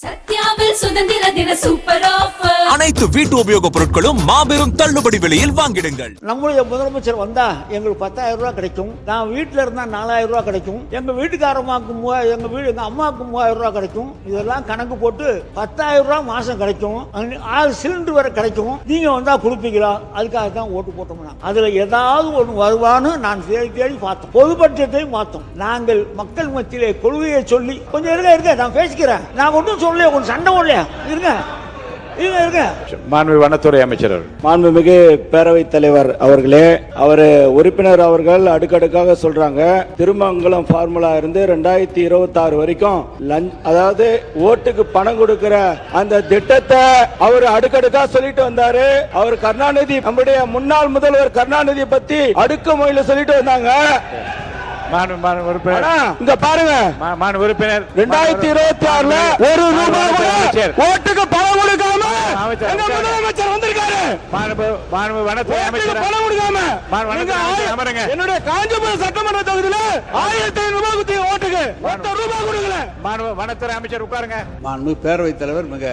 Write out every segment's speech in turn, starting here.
சத்யாவில் சுதந்திர தின super offer. அனைத்து வீட்டு உபயோக பொருட்களும் மாபெரும் தள்ளுபடி விலையில் வாங்கிடுங்கள். நம்முடைய முதலமைச்சர் வந்தா எங்களுக்கு 10,000 ரூபாய் கிடைக்கும். நான் வீட்டில் இருந்தா 4,000 ரூபாய் கிடைக்கும். எங்க வீட்டுக்காரமாக்கு 3000, எங்க அம்மாவுக்கு 3000 ரூபாய் கிடைக்கும். இதெல்லாம் கணக்கு போட்டு 10,000 ரூபாய் மாசம் கிடைக்கும். 6 சிலிண்டர் வரை கிடைக்கும். நீங்க வந்தா கொடுப்பீங்களா? அதுக்காக தான் ஓட்டு போட்டோம்னா அதுல ஏதாவது ஒன்று வருவான்னு நான் தேடி தேடி பார்த்தோம். பொது பட்ஜெட்டையும் பார்த்தோம். நாங்கள் மக்கள் மத்தியிலே கொள்கையை சொல்லி கொஞ்சம் இருக்க நான் பேசிக்கிறேன். நான் ஒன்றும் சொல்ல கொஞ்சம் சண்டை ஓடலையா இருங்க. மாண்புமிகு வனத்துறை அமைச்சர் மாண்புமிகு பேரவைத் தலைவர் அவர்களே, அவர் உறுப்பினர் அவர்கள் அடுக்கடுக்காக சொல்றாங்க. திருமங்கலம் ஃபார்முலா இருந்து 2026 வரைக்கும் அதாவது ஓட்டுக்கு பணம் கொடுக்கிற அந்த திட்டத்தை அவர் அடுக்கடுக்கா சொல்லிட்டு வந்தாரு. அவர் கருணாநிதி, நம்முடைய முன்னாள் முதல்வர் கருணாநிதி பத்தி அடுக்குமொழியில சொல்லிட்டு வந்தாங்க. இங்க பாருங்க, 2026 ஒரு ரூபாய் ஓட்டுக்கு பணம் கொடுக்காம முதலமைச்சர் வந்திருக்காரு. பணம் கொடுக்காம என்னுடைய காஞ்சிபுரம் சட்டமன்ற தொகுதியில 1500 ரூபாய் ஓட்டுக்கு ரூபாய் கொடுக்கல. வனத்துறை அமைச்சர் உட்காருங்க. மாண்புமிகு பேரவைத் தலைவர் மிக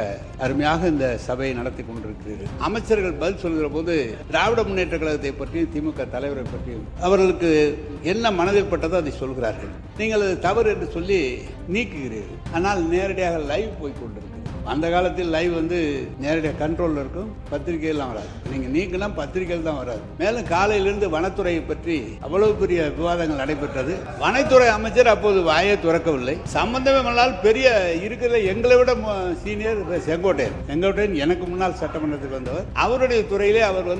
அருமையாக இந்த சபையை நடத்தி கொண்டிருக்கிறீர்கள். அமைச்சர்கள் பதில் சொல்கிற போது திராவிட முன்னேற்ற கழகத்தை பற்றியும் திமுக தலைவரை பற்றியும் அவர்களுக்கு என்ன மனதில் பட்டதோ அதை சொல்கிறார்கள். நீங்கள் அது தவறு என்று சொல்லி நீக்குகிறீர்கள். ஆனால் நேரடியாக லைவ் போய் கொண்டிருக்கு. அந்த காலத்தில் லைவ் நேரடியாக கண்ட்ரோலில் இருக்கும், பத்திரிகையெல்லாம் வராது. நீங்க நீக்கினா பத்திரிகைகள் தான் வராது. மேலும் காலையிலிருந்து வனத்துறையை பற்றி அவ்வளவு பெரிய விவாதங்கள் நடைபெற்றது. வனத்துறை அமைச்சர் அப்போது வாயை துறக்கவில்லை. சம்பந்தமே பண்ணால் பெரிய இருக்கிற எங்களை விட சீனியர் செங்கோட்டையன் எனக்கு முன்னால் சட்டமன்றத்துக்கு வந்தவர். அவருடைய துறையிலே அவர்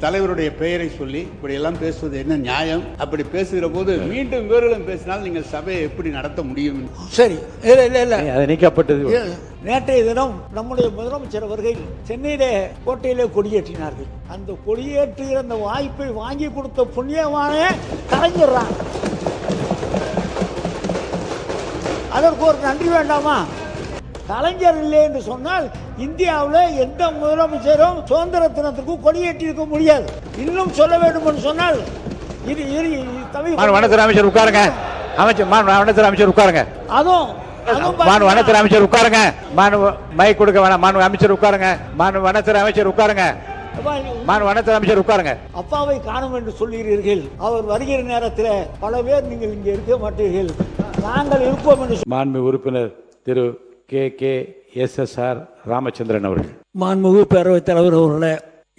தலைவருடைய பெயரை சொல்லி இப்படி எல்லாம் பேசுவது என்ன நியாயம்? அப்படி பேசுகிற போது மீண்டும் இவர்களும் பேசினால் நீங்கள் சபையை எப்படி நடத்த முடியும்? சரி, இல்ல அது நீக்கப்பட்டது. நேற்றைய தினம் நம்முடைய முதலமைச்சர் அவர்கள் சென்னையிலே கோட்டையிலே கொடியேற்றினார்கள். அந்த கொடியேற்றுகிற அந்த வாய்ப்பை வாங்கி கொடுத்த புண்ணியமான கலைஞர் தான். அதற்கு ஒரு நன்றி வேண்டாமா? கலைஞர் இல்லை என்று சொன்னால் இந்தியாவில் எந்த முதலமைச்சரும் சுதந்திர தினத்திற்கு கொடியேற்றி இருக்க முடியாது. இன்னும் சொல்ல வேண்டும் என்று சொன்னால் வனத்துறை அமைச்சர் உட்காருங்க. வனத்துறை அமைச்சர் உட்காருங்க. அதுவும் வனத்துறை அமைச்சர் உட்காருங்க. மைக் கொடுக்க வேணாம். அமைச்சர் உட்காருங்க. வனத்துறை அமைச்சர் உட்காருங்க. வனத்துறை அமைச்சர் உட்காருங்க. அப்பாவை காணும் என்று சொல்லுகிறீர்கள். அவர் வருகிற நேரத்தில் பல பேர் நீங்கள் இங்கே இருக்க மாட்டீர்கள், நாங்கள் இருப்போம் என்று. மாண்புமிகு உறுப்பினர் திரு KKSSR ராமச்சந்திரன் அவர்கள். மாண்புமிகு பேரவைத் தலைவர் அவர்களே,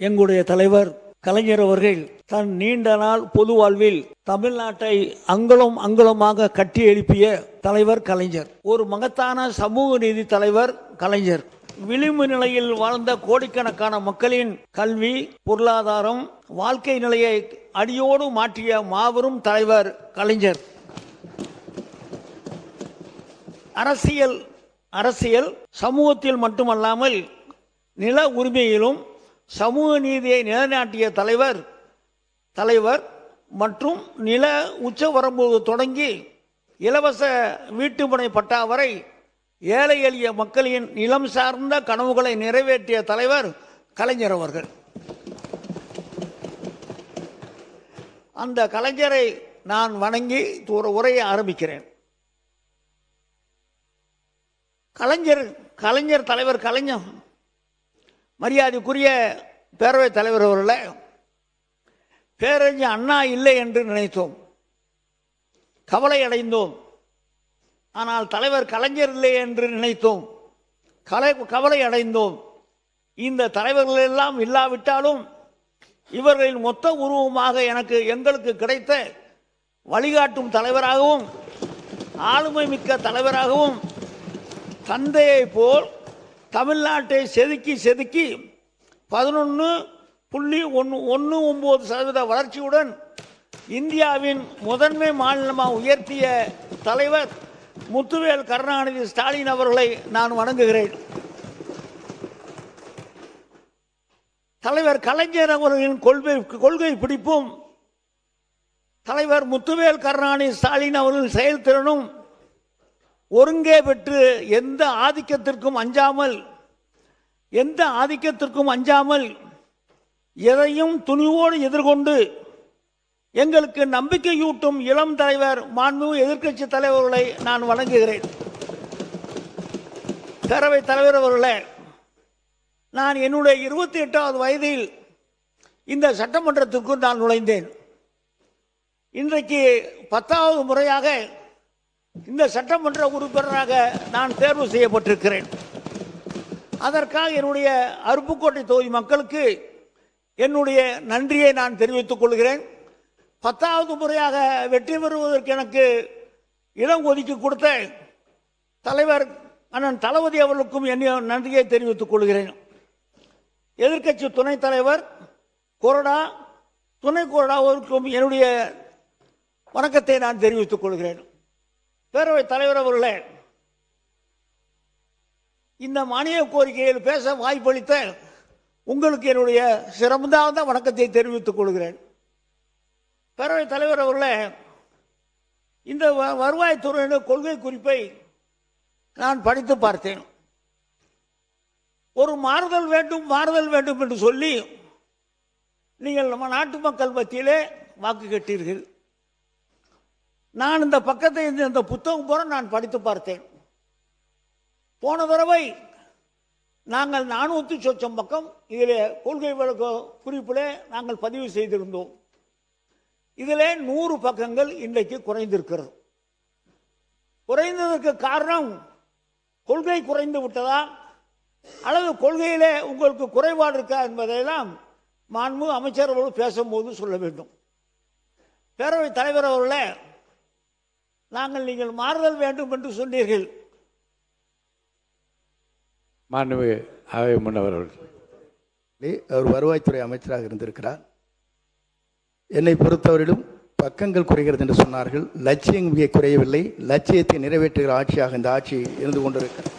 எங்களுடைய தலைவர் கலைஞர் அவர்கள் தன் நீண்ட நாள் பொது வாழ்வில் தமிழ்நாட்டை அங்குலம் அங்குலமாக கட்டி எழுப்பிய தலைவர் கலைஞர். ஒரு மகத்தான சமூக நீதி தலைவர் கலைஞர். விளிம்பு நிலையில் வாழ்ந்த கோடிக்கணக்கான மக்களின் கல்வி, பொருளாதாரம், வாழ்க்கை நிலையை அடியோடு மாற்றிய மாபெரும் தலைவர் கலைஞர். அரசியல் சமூகத்தில் மட்டுமல்லாமல் நில உரிமையிலும் சமூக நீதியை நிலைநாட்டிய தலைவர் மற்றும் நில உச்சவரம்பு தொடங்கி இலவச வீட்டுமனை பட்டா வரை ஏழை எளிய மக்களின் நிலம் சார்ந்த கனவுகளை நிறைவேற்றிய தலைவர் கலைஞர் அவர்கள். அந்த கலைஞரை நான் வணங்கி ஒரு உரையை ஆரம்பிக்கிறேன். கலைஞர் தலைவர் கலைஞர் மரியாதைக்குரிய பேரவைத் தலைவர் அவர்களே, பேரறிஞர் அண்ணா இல்லை என்று நினைத்தோம், கவலை அடைந்தோம். ஆனால் தலைவர் கலைஞர் இல்லை என்று நினைத்தோம், கவலை அடைந்தோம். இந்த தலைவர்கள் எல்லாம் இல்லாவிட்டாலும் இவர்களின் மொத்த உருவமாக எங்களுக்கு கிடைத்த வழிகாட்டும் தலைவராகவும் ஆளுமை மிக்க தலைவராகவும் தந்தையை போல் தமிழ்நாட்டை செதுக்கி 11.19% வளர்ச்சியுடன் இந்தியாவின் முதன்மை மாநிலமாக உயர்த்திய தலைவர் முத்துவேல் கருணாநிதி ஸ்டாலின் அவர்களை நான் வணங்குகிறேன். தலைவர் கலைஞர் அவர்களின் கொள்கை பிடிப்பும் தலைவர் முத்துவேல் கருணாநிதி ஸ்டாலின் அவர்களின் செயல்திறனும் ஒருங்கே பெற்று எந்த ஆதிக்கத்திற்கும் அஞ்சாமல் எதையும் துணிவோடு எதிர்கொண்டு எங்களுக்கு நம்பிக்கையூட்டும் இளம் தலைவர் மாண்புமிகு எதிர்க்கட்சி தலைவர்களை நான் வணங்குகிறேன். பேரவைத் தலைவர் அவர்களே, நான் என்னுடைய 28வது வயதில் இந்த சட்டமன்றத்திற்கு நான் நுழைந்தேன். இன்றைக்கு 10வது முறையாக இந்த சட்டமன்ற உறுப்பினராக நான் தேர்வு செய்யப்பட்டிருக்கிறேன். அதற்காக என்னுடைய அருப்புக்கோட்டை தொகுதி மக்களுக்கு என்னுடைய நன்றியை நான் தெரிவித்துக் கொள்கிறேன். 10வது முறையாக வெற்றி பெறுவதற்கு எனக்கு இடம் ஒதுக்கி கொடுத்த தலைவர் அண்ணன் தளபதி அவர்களுக்கும் என்னுடைய நன்றியை தெரிவித்துக் கொள்கிறேன். எதிர்க்கட்சி துணைத் தலைவர் கொறடா, துணை கொறடாவிற்கும் என்னுடைய வணக்கத்தை நான் தெரிவித்துக் கொள்கிறேன். பேரவைத் தலைவர் அவர்களே, இந்த மானிய கோரிக்கையில் பேச வாய்ப்பளித்த உங்களுக்கு என்னுடைய சிறந்த வணக்கத்தை தெரிவித்துக் கொள்கிறேன். பேரவைத் தலைவர் அவர்களே, இந்த வருவாய்த்துறையின் கொள்கை குறிப்பை நான் படித்து பார்த்தேன். ஒரு மாறுதல் வேண்டும் என்று சொல்லி நீங்கள் நம்ம நாட்டு மக்கள் மத்தியிலே வாக்கு கேட்டீர்கள். நான் இந்த பக்கத்தை இந்த புத்தகம் போல நான் படித்து பார்த்தேன். போன தடவை நாங்கள் 400 சொச்சம் பக்கம் இதில் கொள்கை விளக்க குறிப்பிலே நாங்கள் பதிவு செய்திருந்தோம். இதில் 100 பக்கங்கள் இன்றைக்கு குறைந்திருக்கிறது. குறைந்ததற்கு காரணம் கொள்கை குறைந்து விட்டதா அல்லது கொள்கையிலே உங்களுக்கு குறைபாடு இருக்கா என்பதையெல்லாம் மாண்பு அமைச்சர்கள் பேசும்போது சொல்ல வேண்டும். பேரவைத் தலைவர் அவர்களே, நீங்கள் மாறுதல் வேண்டும் என்று சொன்னீர்கள். மாண்பு அவை முன்னவர்கள், அவர் வருவாய்த்துறை அமைச்சராக இருந்திருக்கிறார். என்னை பொறுத்தவரையிலும் பக்கங்கள் குறைகிறது என்று சொன்னார்கள். லட்சியம் இங்கே குறையவில்லை. லட்சியத்தை நிறைவேற்றுகிற ஆட்சியாக இந்த ஆட்சி இருந்து கொண்டிருக்கிறது.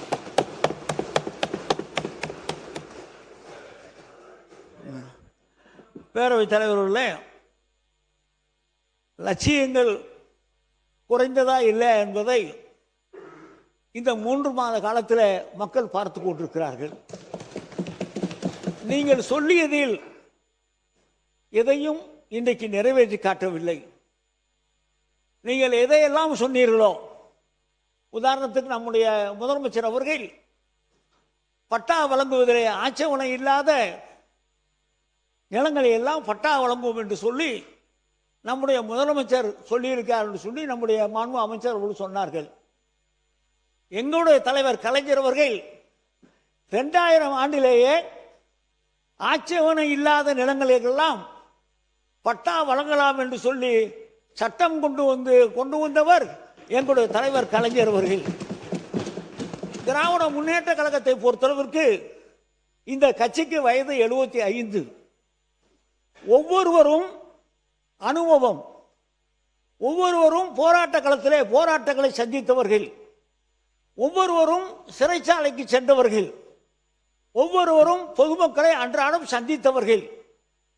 பேரவைத் தலைவர்களே, லட்சியங்கள் குறைந்ததா இல்லை என்பதை இந்த 3 மாத காலத்தில் மக்கள் பார்த்து கொண்டிருக்கிறார்கள். நீங்கள் சொல்லியதில் எதையும் இன்றைக்கு நிறைவேற்றி காட்டவில்லை. நீங்கள் எதையெல்லாம் சொன்னீர்களோ, உதாரணத்துக்கு நம்முடைய முதலமைச்சர் அவர்கள் பட்டா வழங்குவதிலே ஆட்சேபனை இல்லாத நிலங்களை எல்லாம் பட்டா வழங்குவோம் என்று சொல்லி நம்முடைய முதலமைச்சர் சொல்லியிருக்கார் என்று சொல்லி நம்முடைய மாண்பு அமைச்சர் அவர்கள் சொன்னார்கள். எங்களுடைய தலைவர் கலைஞர் அவர்கள் 2000 ஆண்டிலேயே ஆட்சேபனை இல்லாத நிலங்களுக்கெல்லாம் பட்டா வழங்கலாம் என்று சொல்லி சட்டம் கொண்டு வந்தவர் எங்களுடைய தலைவர் கலைஞர் அவர்கள். திராவிட முன்னேற்ற கழகத்தை பொறுத்தளவிற்கு இந்த கட்சிக்கு வயது 75. ஒவ்வொருவரும் அனுபவம், ஒவ்வொருவரும் போராட்ட களத்திலே போராட்டங்களை சந்தித்தவர்கள், ஒவ்வொருவரும் சிறைச்சாலைக்கு சென்றவர்கள், ஒவ்வொருவரும் பொதுமக்களை அன்றாடம் சந்தித்தவர்கள்.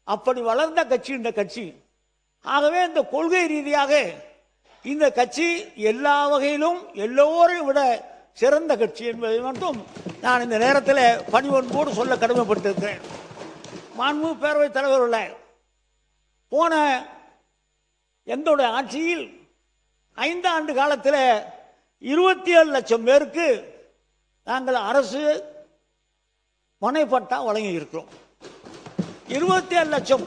அப்படி வளர்ந்த கட்சி இந்த கட்சி. ஆகவே இந்த கொள்கை ரீதியாக இந்த கட்சி எல்லா வகையிலும் எல்லோரையும் விட சிறந்த கட்சி என்பதை மட்டும் நான் இந்த நேரத்தில் பணிவன்போடு சொல்ல கடமைப்பட்டிருக்கிறேன். மாண்பு பேரவைத் தலைவர்களே, போன எங்களுடைய ஆட்சியில் 5 ஆண்டு காலத்தில் 27 லட்சம் பேருக்கு நாங்கள் அரசு மனைப்பட்டா வழங்கி இருக்கிறோம். 27 லட்சம்,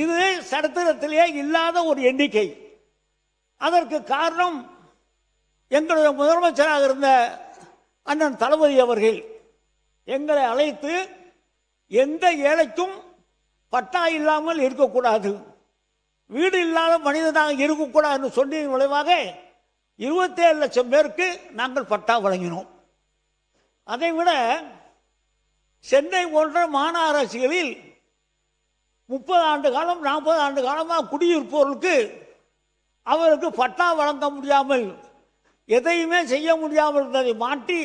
இது சரித்திரத்திலேயே இல்லாத ஒரு எண்ணிக்கை. அதற்கு காரணம் எங்களுடைய முதலமைச்சராக இருந்த அண்ணன் தளபதி அவர்கள் எங்களை அழைத்து எந்த ஏழைக்கும் பட்டா இல்லாமல் இருக்கக்கூடாது, வீடு இல்லாத மனிதனாக இருக்கக்கூடாது என்று சொன்ன விளைவாக 27 லட்சம் பேருக்கு நாங்கள் பட்டா வழங்கினோம். அதைவிட சென்னை போன்ற மாநகராட்சிகளில் 30 ஆண்டு காலம் 40 ஆண்டு காலமாக குடியிருப்பவர்களுக்கு அவருக்கு பட்டா வழங்க முடியாமல் எதையுமே செய்ய முடியாமல் இருந்ததை மாற்றி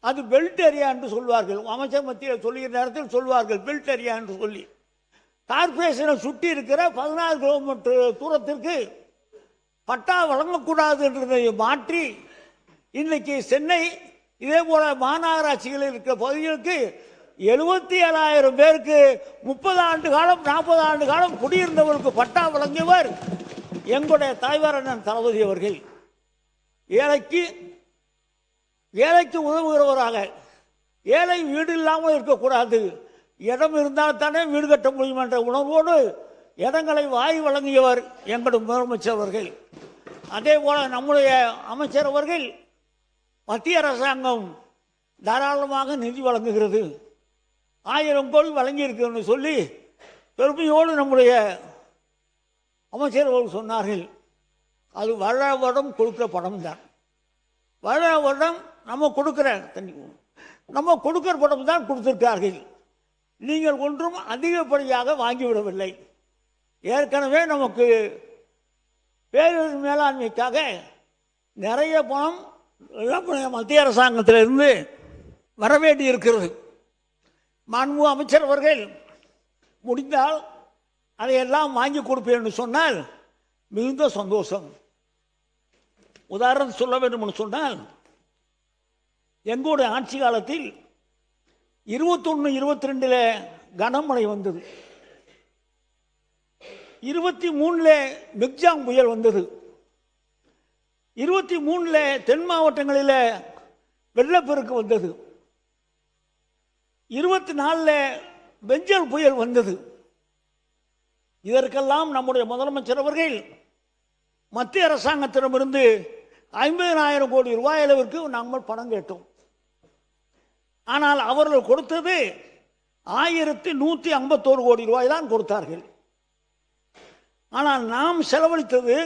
அது பெல்ட் ஏரியா என்று சொல்வார்கள். அமைச்சர் மத்தியில் சொல்லுகிற நேரத்தில் சொல்வார்கள் பெல்ட் ஏரியா என்று சொல்லி. கார்பரேஷனை சுற்றி இருக்கிற 16 கிலோமீட்டர் தூரத்திற்கு பட்டா வழங்கக்கூடாது என்றதை மாற்றி இன்னைக்கு சென்னை இதே போல மாநகராட்சிகளில் இருக்கிற பகுதிகளுக்கு 77,000 பேருக்கு 30 ஆண்டு காலம் 40 ஆண்டு காலம் குடியிருந்தவர்களுக்கு பட்டா வழங்கியவர் எங்களுடைய தலைவர் அண்ணன் தளபதி அவர்கள். ஏழைக்கு ஏழைக்கு உதவுகிறவராக, ஏழை வீடு இல்லாமல் இருக்கக்கூடாது, இடம் இருந்தால் தானே வீடு கட்ட முடியும் என்ற உணர்வோடு இடங்களை வாரி வழங்கியவர் எங்களுடைய முதலமைச்சர் அவர்கள். அதே போல நம்முடைய அமைச்சர் அவர்கள் மத்திய அரசாங்கம் தாராளமாக நிதி வழங்குகிறது, 1000 கோடி வழங்கியிருக்குன்னு சொல்லி பெருமையோடு நம்முடைய அமைச்சர் அவர்கள் சொன்னார்கள். அது வருடம் கொடுக்குற பணம் தான், வருடம் நம்ம கொடுக்கிற பணம் தான் கொடுத்திருக்கார்கள். நீங்கள் ஒன்றும் அதிகப்படியாக வாங்கிவிடவில்லை. ஏற்கனவே நமக்கு பேரிடர் மேலாண்மைக்காக நிறைய பணம் மத்திய அரசாங்கத்திலிருந்து வரவேண்டி இருக்கிறது. மாண்பு அமைச்சர் அவர்கள் முடிந்தால் அதையெல்லாம் வாங்கி கொடுப்பேன் என்று சொன்னால் மிகுந்த சந்தோஷம். உதாரணம் சொல்ல வேண்டும் என்று சொன்னால், எங்களுடைய ஆட்சி காலத்தில் 21-22 கனமழை வந்தது, 23 மிக்ஜாம் புயல் வந்தது, 23 தென் மாவட்டங்களில் வெள்ளப்பெருக்கு வந்தது, 24 பெஞ்சல் புயல் வந்தது. இதற்கெல்லாம் நம்முடைய முதலமைச்சர் அவர்கள் மத்திய அரசாங்கத்திடமிருந்து 50,000 கோடி ரூபாய் அளவிற்கு நாங்கள் பணம் கேட்டோம். ஆனால் அவர்கள் கொடுத்தது 1151 கோடி ரூபாய் தான் கொடுத்தார்கள். ஆனால் நாம் செலவழித்தது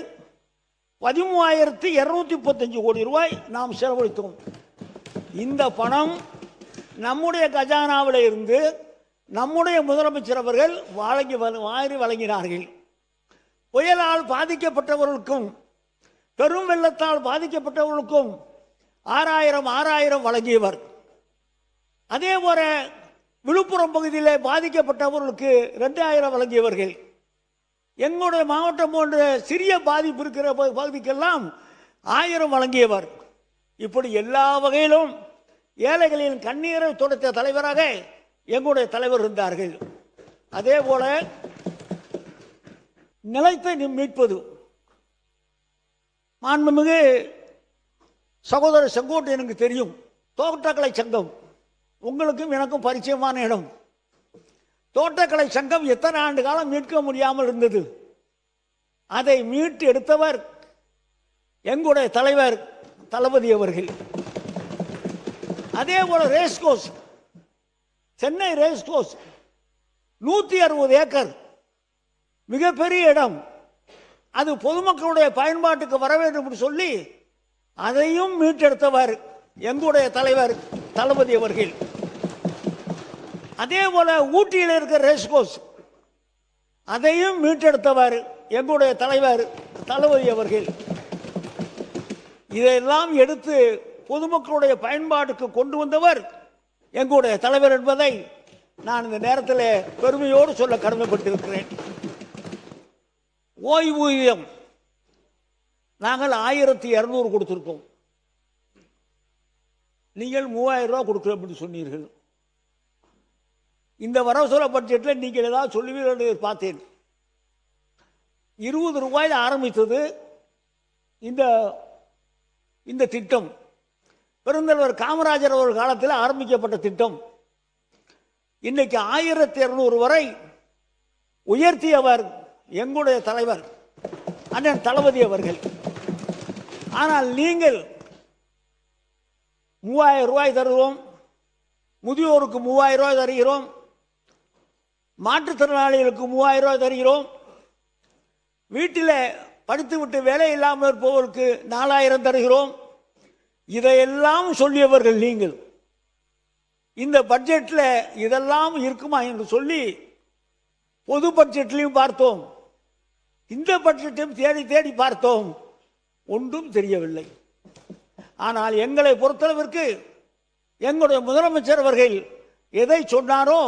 13,235 கோடி ரூபாய் நாம் செலவழித்தோம். இந்த பணம் நம்முடைய கஜானாவில் இருந்து நம்முடைய முதலமைச்சர் அவர்கள் வாரி வழங்கினார்கள். புயலால் பாதிக்கப்பட்டவர்களுக்கும் பெரும் வெள்ளத்தால் பாதிக்கப்பட்டவர்களுக்கும் 6000 வழங்கியவர். அதே போல விழுப்புரம் பகுதியில் பாதிக்கப்பட்டவர்களுக்கு 2000 வழங்கியவர்கள். எங்களுடைய மாவட்டம் போன்ற சிறிய பாதிப்பு இருக்கிற பகுதிக்கெல்லாம் 1000 வழங்கியவர். இப்படி எல்லா வகையிலும் ஏழைகளின் கண்ணீரை துடைத்த தலைவராக எங்களுடைய தலைவர் இருந்தார்கள். அதே போல நிலத்தை மீட்பது, மாண்புமிகு சகோதரர் செங்கோட்டையனுக்கு தெரியும். தோட்டக்கலை சங்கம் உங்களுக்கும் எனக்கும் பரிச்சயமான இடம். தோட்டக்கலை சங்கம் எத்தனை ஆண்டு காலம் மீட்க முடியாமல் இருந்தது. அதை மீட்டு எடுத்தவர் எங்களுடைய தலைவர் தளபதி அவர்கள். அதே போல ரேஸ்கோஸ், சென்னை ரேஸ்கோஸ் 160 ஏக்கர் மிகப்பெரிய இடம், அது பொதுமக்களுடைய பயன்பாட்டுக்கு வர வேண்டும் என்று சொல்லி அதையும் மீட்டெடுத்தவர் எங்களுடைய தலைவர் தளபதி அவர்கள். அதே போல ஊட்டியில் இருக்கிற ரேஸ்கோஸ் அதையும் மீட்டெடுத்தவர் எங்களுடைய தலைவர் தளபதி அவர்கள். இதையெல்லாம் எடுத்து பொதுமக்களுடைய பயன்பாட்டுக்கு கொண்டு வந்தவர் எங்களுடைய தலைவர் என்பதை நான் இந்த நேரத்தில் பெருமையோடு சொல்ல கடமைப்பட்டிருக்கிறேன். ஓய்வூதியம் நாங்கள் 1200 கொடுத்திருக்கோம். நீங்கள் 3000 ரூபாய் கொடுக்கிறோம் என்று சொன்னீர்கள். இந்த வரவு செலவு பட்ஜெட்டில் நீங்கள் ஏதாவது சொல்லுவீர்கள் என்று பார்த்தேன். 20 ரூபாயில் ஆரம்பித்தது இந்த திட்டம். பெருந்தலைவர் காமராஜர் அவர்கள் காலத்தில் ஆரம்பிக்கப்பட்ட திட்டம். இன்னைக்கு 1200 வரை உயர்த்தியவர் எங்களுடைய தலைவர் அண்ணன் தளபதி அவர்கள். ஆனால் நீங்கள் 3000 ரூபாய் தருவோம், முதியோருக்கு 3000 ரூபாய் தருகிறோம், மாற்றுத்திறனாளிகளுக்கு 3000 ரூபாய் தருகிறோம், வீட்டில் படித்துவிட்டு வேலை இல்லாமல் இருப்பவருக்கு 4000 தருகிறோம். இதையெல்லாம் சொல்லியவர்கள் நீங்கள். இந்த பட்ஜெட்டில் இதெல்லாம் இருக்குமா என்று சொல்லி பொது பட்ஜெட்லையும் பார்த்தோம், இந்த பட்ஜெட்டையும் தேடி தேடி பார்த்தோம், ஒன்றும் தெரியவில்லை. ஆனால் எங்களை பொறுத்தளவிற்கு எங்களுடைய முதலமைச்சர் அவர்கள் எதை சொன்னாரோ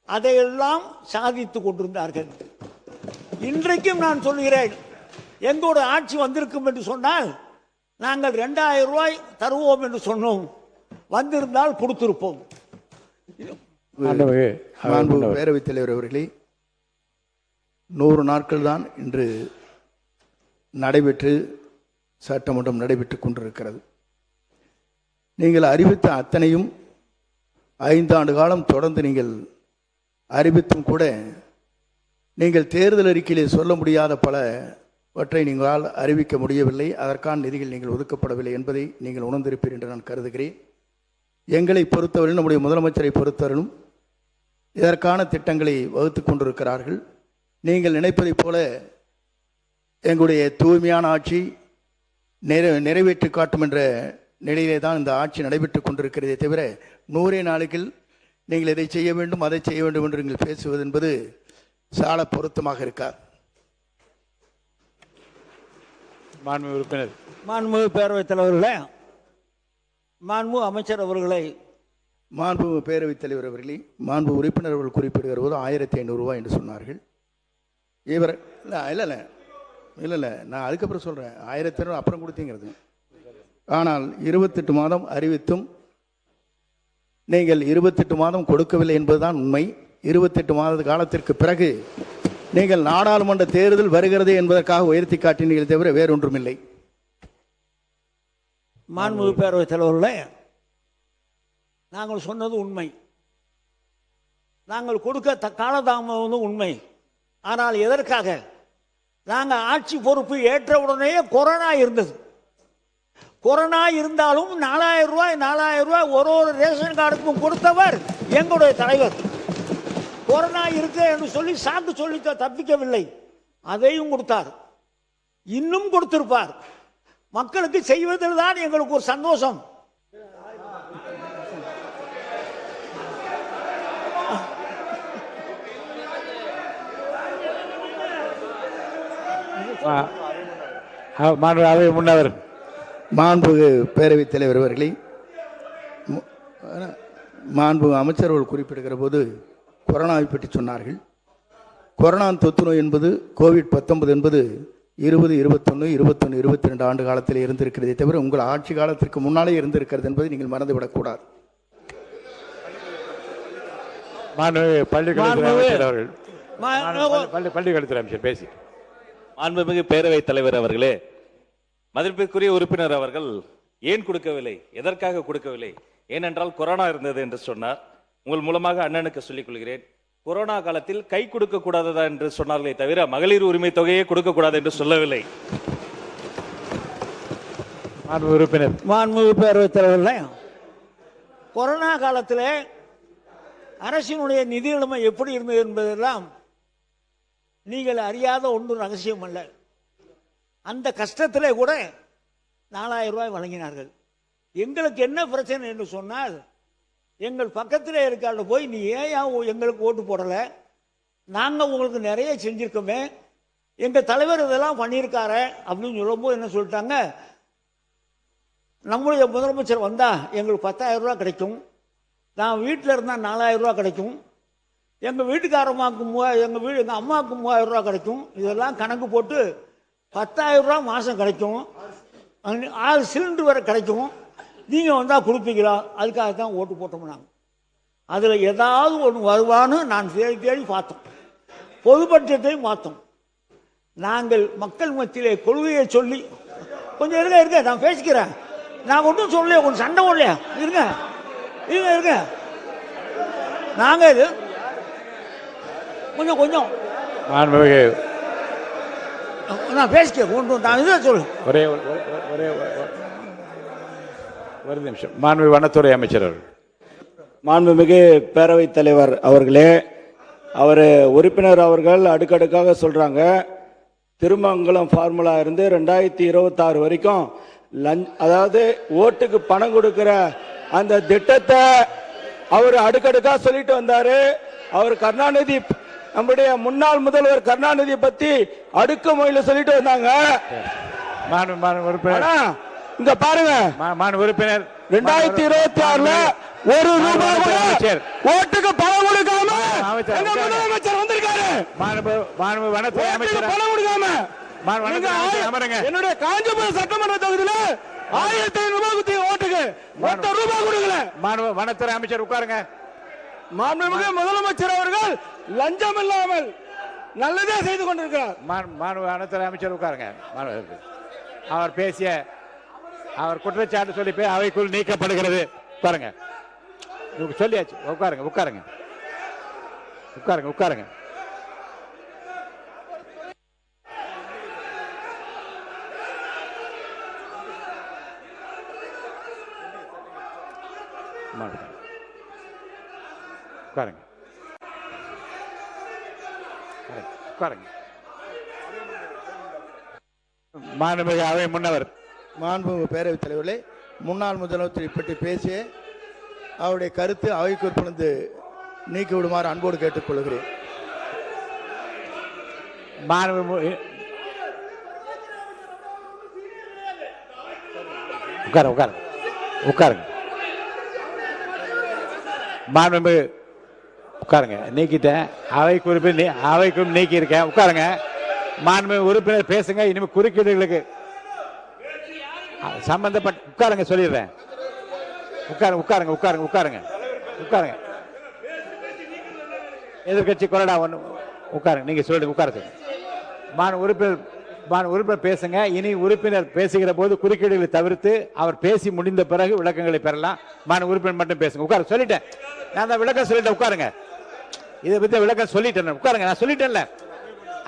அதையெல்லாம் சாதித்து கொண்டிருந்தார்கள். இன்றைக்கும் நான் சொல்கிறேன், எங்களுடைய ஆட்சி வந்திருக்கும் என்று சொன்னால் நாங்கள் 2000 ரூபாய் தருவோம் என்று சொன்னோம், வந்திருந்தால் கொடுத்திருப்போம். பேரவைத் தலைவர் அவர்களே, 100 நாட்கள் தான் இன்று நடைபெற்று சட்டமன்றம் நடைபெற்றுக் கொண்டிருக்கிறது. நீங்கள் அறிவித்த அத்தனையும் 5 ஆண்டு காலம் தொடர்ந்து நீங்கள் அறிவித்தும் கூட நீங்கள் தேர்தல் அறிக்கையிலே சொல்ல முடியாத பலவற்றை நீங்களால் அறிவிக்க முடியவில்லை. அதற்கான நிதிகள் நீங்கள் ஒதுக்கப்படவில்லை என்பதை நீங்கள் உணர்ந்திருப்பீர் என்று நான் கருதுகிறேன். எங்களை பொறுத்தவரையும் நம்முடைய முதலமைச்சரை பொறுத்தவரையும் இதற்கான திட்டங்களை வகுத்து கொண்டிருக்கிறார்கள். நீங்கள் நினைப்பதைப் போல எங்களுடைய தூய்மையான ஆட்சி நிறைவேற்றி காட்டும் என்ற நிலையிலே தான் இந்த ஆட்சி நடைபெற்று கொண்டிருக்கிறதே தவிர 100 நாளுக்குள் நீங்கள் இதை செய்ய வேண்டும் அதை செய்ய வேண்டும் என்று நீங்கள் பேசுவது என்பது சால பொருத்தமாக இருக்கார். மாண்பு உறுப்பினர். மாண்பு பேரவைத் தலைவர்களே, மாண்பு அமைச்சர் அவர்களை, மாண்பு பேரவைத் தலைவர் அவர்களே, மாண்பு உறுப்பினர் அவர்கள் குறிப்பிடுகிற போது 1500 ரூபாய் என்று சொன்னார்கள். இவர் இல்லை நான் அதுக்கப்புறம் சொல்கிறேன். 1500 அப்புறம் கொடுத்தீங்கிறது. ஆனால் 28 மாதம் அறிவித்தும் நீங்கள் 28 மாதம் கொடுக்கவில்லை என்பதுதான் உண்மை. 28 மாத காலத்திற்கு பிறகு நீங்கள் நாடாளுமன்ற தேர்தல் வருகிறது என்பதற்காக உயர்த்தி காட்டினீர்கள் தவிர வேறொன்றுமில்லை. மாண்பு பேரவைத் தலைவர்களே, நாங்கள் சொன்னது உண்மை. நாங்கள் கொடுக்க காலதாமதம் உண்மை. ஆனால் எதற்காக? நாங்கள் ஆட்சி பொறுப்பு ஏற்றவுடனே கொரோனா இருந்தது. கொரோனா இருந்தாலும் 4000 ரூபாய் ஒரு ரேஷன் கார்டுக்கும் கொடுத்தவர் எங்களுடைய தலைவர். கொரோனா இருக்கு என்று சொல்லி சாக்கு சொல்லி தப்பிக்கவில்லை, அதையும் கொடுத்தார், இன்னும் கொடுத்திருப்பார். மக்களுக்கு செய்வதில் தான் எங்களுக்கு ஒரு சந்தோஷம். முன்னவர் மாண்பு பேரவைத் தலைவர் அவர்களே, மாண்பு அமைச்சர்கள் குறிப்பிடுகிற போது கொரோனாவை பற்றி சொன்னார்கள். கொரோனா தொற்று நோய் என்பது கோவிட்-19 என்பது 20, 21, 21, 22 ஆண்டு காலத்தில் இருந்திருக்கிறதே தவிர உங்கள் ஆட்சி காலத்திற்கு முன்னாலே இருந்திருக்கிறது என்பதை நீங்கள் மறந்துவிடக்கூடாது. பள்ளிக்கல்வித்துறை அமைச்சர் பேசி. மாண்புமிகு பேரவைத் தலைவர் அவர்களே, மதிப்பிற்குரிய உறுப்பினர் அவர்கள் ஏன் கொடுக்கவில்லை, எதற்காக கொடுக்கவில்லை, ஏனென்றால் கொரோனா இருந்தது என்று சொன்னார். உங்கள் மூலமாக அண்ணனுக்கு சொல்லிக் கொள்கிறேன், கொரோனா காலத்தில் கை கொடுக்க கூடாததா என்று சொன்னார்களே தவிர மகளிர் உரிமை தொகையை கொடுக்க கூடாது என்று சொல்லவில்லை. உறுப்பினர். மாண்பு பேரவைத் தலைவர்களே, கொரோனா காலத்தில் அரசினுடைய நிதி நிலைமை எப்படி இருந்தது என்பதெல்லாம் நீங்கள் அறியாத ஒன்றும் ரகசியம் அல்ல. அந்த கஷ்டத்திலே கூட 4000 ரூபாய் வழங்கினார்கள். எங்களுக்கு என்ன பிரச்சனை என்று சொன்னால், எங்கள் பக்கத்திலே இருக்கால போய் நீ ஏன் எங்களுக்கு ஓட்டு போடலை, நாங்கள் உங்களுக்கு நிறைய செஞ்சுருக்கோமே, எங்கள் தலைவர் இதெல்லாம் பண்ணியிருக்காரு அப்படின்னு சொல்லும்போது என்ன சொல்லிட்டாங்க, நம்முடைய முதலமைச்சர் வந்தால் எங்களுக்கு 10,000 ரூபா கிடைக்கும், நான் வீட்டில் இருந்தால் 4000 ரூபா கிடைக்கும், எங்கள் வீட்டுக்காரம்மாவுக்கு எங்கள் அம்மாவுக்கு 3000 ரூபா கிடைக்கும், இதெல்லாம் கணக்கு போட்டு 10,000 ரூபா மாதம் கிடைக்கும், 6 சிலிண்டர் வரை கிடைக்கும், நீங்கள் வந்தால் கொடுப்பீங்களா? அதுக்காக தான் ஓட்டு போட்டோம். நாங்கள் அதில் ஏதாவது ஒன்று வருவான்னு நான் தேடி பார்த்தோம். பொது பட்ஜெட்டையும் பார்த்தோம். நாங்கள் மக்கள் மத்தியிலே கொள்கையை சொல்லி கொஞ்சம் இருங்க நான் பேசிக்கிறேன். நான் ஒன்றும் சொல்லலையே, கொஞ்சம் சண்டை ஓடலையா? இருங்க நாங்கள் இது கொஞ்சம் நான் பேசிக்கிறேன். நான் இதை சொல்லு. ஒரே ஒரு நிமிஷம். மாண்பு வனத்துறை அமைச்சர் அவர்கள். மாண்புமிகு பேரவைத் தலைவர் அவர்களே, அவர் உறுப்பினர் அவர்கள் அடுக்கடுக்காக சொல்றாங்க, திருமங்கலம் ஃபார்முலா இருந்து 2026 வரைக்கும் அதாவது ஓட்டுக்கு பணம் கொடுக்கிற அந்த திட்டத்தை அவர் அடுக்கடுக்கா சொல்லிட்டு வந்தாரு. அவர் கருணாநிதி, நம்முடைய முன்னாள் முதல்வர் கருணாநிதி பத்தி அடுக்குமொழியில சொல்லிட்டு வந்தாங்க. இங்க பாருங்க, உறுப்பினர் 2026ல ஒரு ரூபாய் கூட ஓட்டுக்கு பணம் கொடுக்காம முதலமைச்சர் வந்திருக்காரு. வனத்துறை அமைச்சர் பணம் கொடுக்காம என்னுடைய காஞ்சிபுரம் சட்டமன்ற தொகுதியில 1500 ரூபாய் ஓட்டுக்கு மொத்த ரூபாய் கொடுக்கல. வனத்துறை அமைச்சர் உட்காருங்க. மாண்புமிகு முதலமைச்சர் அவர்கள் லஞ்சம் இல்லாமல் நல்லதே செய்து கொண்டிருக்கிறார். வனத்துறை அமைச்சர் உட்காருங்க. அவர் பேசிய அவர் குற்றச்சாட்டு சொல்லி போய் அவைக்குள் நீக்கப்படுகிறது. உட்காருங்க, சொல்லியாச்சு. உட்காருங்க உட்காருங்க உட்காருங்க உட்காருங்க. உட்காருங்க உட்காருங்க. மாண்புமிகு அவை முன்னவர், மாண்புமிகு பேரவைத் தலைவர்களே, முன்னாள் முதலமைச்சரை பற்றி பேசிய அவருடைய கருத்து அவை குறிப்பிலிருந்து நீக்கி விடுமாறு அன்போடு கேட்டுக்கொள்கிறேன். உட்கார உட்கார உட்காருங்க. மாண்புமிகு உட்காருங்க. நீக்கிட்டேன். அவை குறிப்பு நீக்கி இருக்கேன். உட்காருங்க. மாண்புமிகு உறுப்பினர் பேசுங்க. இனிமே குறுக்கீடுகளுக்கு சம்பந்தப்பட்ட உட்காருங்க சொல்லிடுறேன். உட்காருங்க உட்காருங்க உட்காருங்க உட்காருங்க உட்காருங்க. எதிர்கட்சி கொறடா ஒன்று உட்காருங்க. நீங்க சொல்லிடுங்க. உட்கார சொல்லுங்க. உறுப்பினர் பேசுங்க. இனி உறுப்பினர் பேசுகிற போது குறுக்கீடுகளை தவிர்த்து அவர் பேசி முடிந்த பிறகு விளக்கங்களை பெறலாம். உறுப்பினர் மட்டும் பேசுங்க. உட்கார சொல்லிட்டேன். நான் தான் விளக்கம் சொல்லிட்டேன். உட்காருங்க. இதை பத்தி விளக்கம் சொல்லிட்டேன். உட்காருங்க. நான் சொல்லிட்டேன்ல,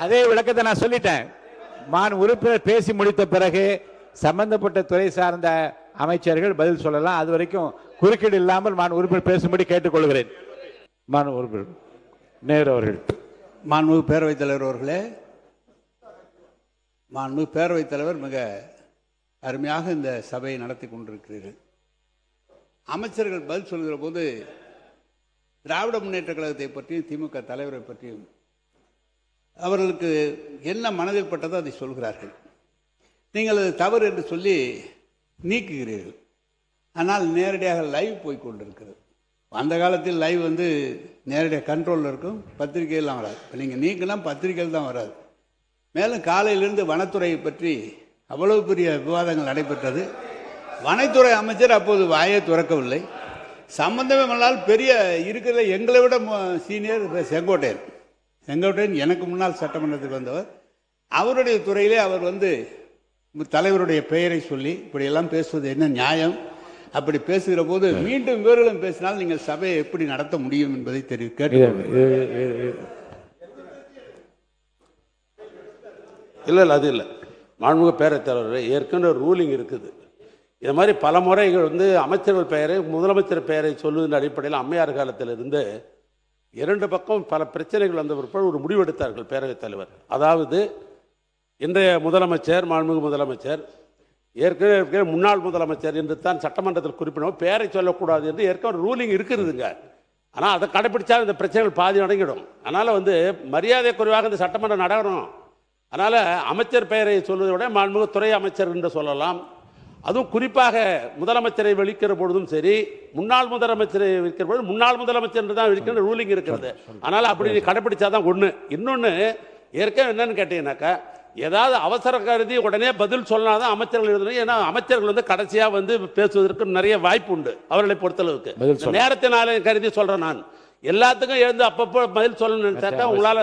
அதே விளக்கத்தை நான் சொல்லிட்டேன். உறுப்பினர் பேசி முடித்த பிறகு சம்பந்தப்பட்ட துறை சார்ந்த அமைச்சர்கள் பதில் சொல்லலாம். அது வரைக்கும் குறுக்கீடு இல்லாமல் உறுப்பினர் பேசும்படி கேட்டுக்கொள்கிறேன். உறுப்பினர் நேரு அவர்கள். மாண்புமிகு பேரவைத் தலைவர் அவர்களே, மாண்புமிகு பேரவைத் தலைவர் மிக அருமையாக இந்த சபையை நடத்தி கொண்டிருக்கிறீர்கள். அமைச்சர்கள் பதில் சொல்கிற போது திராவிட முன்னேற்ற கழகத்தை பற்றியும் திமுக தலைவரை பற்றியும் அவர்களுக்கு என்ன மனதில் பட்டதோ அதை சொல்கிறார்கள். நீங்கள் அது தவறு என்று சொல்லி நீக்குகிறீர்கள். ஆனால் நேரடியாக லைவ் போய் கொண்டிருக்கிறது. அந்த காலத்தில் லைவ் நேரடியாக கண்ட்ரோலில் இருக்கும், பத்திரிகையெல்லாம் வராது. இப்போ நீங்கள் நீக்கினா பத்திரிகையில் தான் வராது. மேலும் காலையிலிருந்து வனத்துறையை பற்றி அவ்வளவு பெரிய விவாதங்கள் நடைபெற்றது. வனத்துறை அமைச்சர் அப்போது வாயை துறக்கவில்லை. சம்பந்தமே பண்ணால் பெரிய இருக்கிற எங்களை விட சீனியர் செங்கோட்டையன் எனக்கு முன்னால் சட்டமன்றத்துக்கு வந்தவர். அவருடைய துறையிலே அவர் தலைவருடைய பெயரை சொல்லி இப்படியெல்லாம் பேசுவது என்ன நியாயம்? அப்படி பேசுகிற போது மீண்டும் இவர்களும் பேசினால் நீங்கள் சபையை எப்படி நடத்த முடியும் என்பதை கேட்டு. இல்லை அது இல்லை. மாண்புமிகு பேரவைத் தலைவர், ஏற்கனவே ரூலிங் இருக்குது. இது மாதிரி பல முறைகள் அமைச்சர்கள் பெயரை முதலமைச்சர் பெயரை சொல்லுவதன் அடிப்படையில் அம்மையார் காலத்தில் இருந்து இரண்டு பக்கம் பல பிரச்சனைகள் வந்த பிற்பாடு ஒரு முடிவெடுத்தார்கள் பேரவைத் தலைவர். அதாவது இன்றைய முதலமைச்சர் மாண்புமிகு முதலமைச்சர் ஏற்கனவே முன்னாள் முதலமைச்சர் என்று தான் சட்டமன்றத்தில் குறிப்பிடவும் பெயரை சொல்லக்கூடாது என்று ஏற்கனவே ரூலிங் இருக்கிறதுங்க. ஆனால் அதை கடைபிடிச்சா இந்த பிரச்சனைகள் பாதி அடங்கிடும். அதனால் மரியாதை குறைவாக இந்த சட்டமன்றம் நடக்கணும். அதனால் அமைச்சர் பெயரை சொல்வதை விட மாண்புமிகு துறை அமைச்சர் என்று சொல்லலாம். அதுவும் குறிப்பாக முதலமைச்சரை விழிக்கிற பொழுதும் சரி, முன்னாள் முதலமைச்சரை விழிக்கிற பொழுது முன்னாள் முதலமைச்சர் என்று தான் விழிக்கிற ரூலிங் இருக்கிறது. அதனால் அப்படி கடைபிடிச்சாதான் ஒன்று. இன்னொன்று ஏற்கனவே என்னன்னு கேட்டீங்கன்னாக்கா, ஏதாவது அவசர கருதி உடனே பதில் சொன்னாதான் அமைச்சர்கள் எழுதணும். ஏன்னா அமைச்சர்கள் கடைசியாக பேசுவதற்கு நிறைய வாய்ப்பு உண்டு. அவர்களை பொறுத்தளவுக்கு நேரத்தினால கருதி சொல்றேன். நான் எல்லாத்துக்கும் எழுந்து அப்பப்போ பதில் சொல்லணும்னு நினைச்சாக்கா உங்களால்